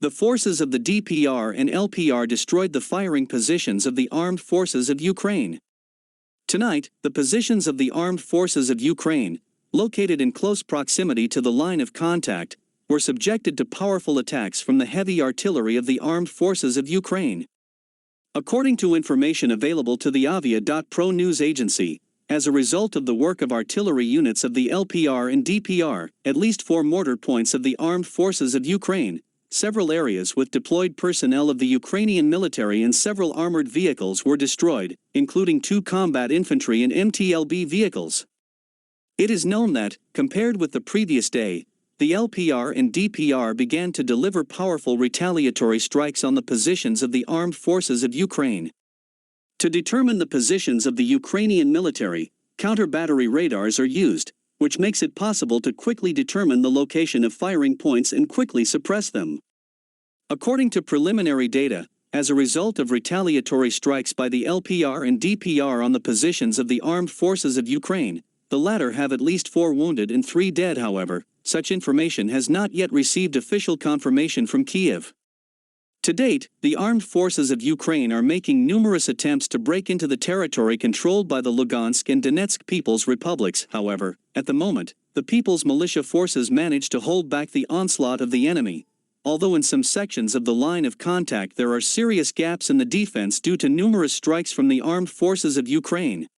The forces of the DPR and LPR destroyed the firing positions of the armed forces of Ukraine. Tonight, the positions of the armed forces of Ukraine, located in close proximity to the line of contact, were subjected to powerful attacks from the heavy artillery of the armed forces of Ukraine. According to information available to the Avia.pro news agency, as a result of the work of artillery units of the LPR and DPR, at least 4 mortar points of the armed forces of Ukraine, several areas with deployed personnel of the Ukrainian military and several armored vehicles were destroyed, including 2 combat infantry and MTLB vehicles. It is known that, compared with the previous day, the LPR and DPR began to deliver powerful retaliatory strikes on the positions of the armed forces of Ukraine. To determine the positions of the Ukrainian military, counter-battery radars are used, which makes it possible to quickly determine the location of firing points and quickly suppress them. According to preliminary data, as a result of retaliatory strikes by the LPR and DPR on the positions of the armed forces of Ukraine, the latter have at least 4 wounded and 3 dead. However, such information has not yet received official confirmation from Kiev. To date, the armed forces of Ukraine are making numerous attempts to break into the territory controlled by the Lugansk and Donetsk People's Republics. However, at the moment, the People's Militia Forces manage to hold back the onslaught of the enemy, although in some sections of the line of contact there are serious gaps in the defense due to numerous strikes from the armed forces of Ukraine.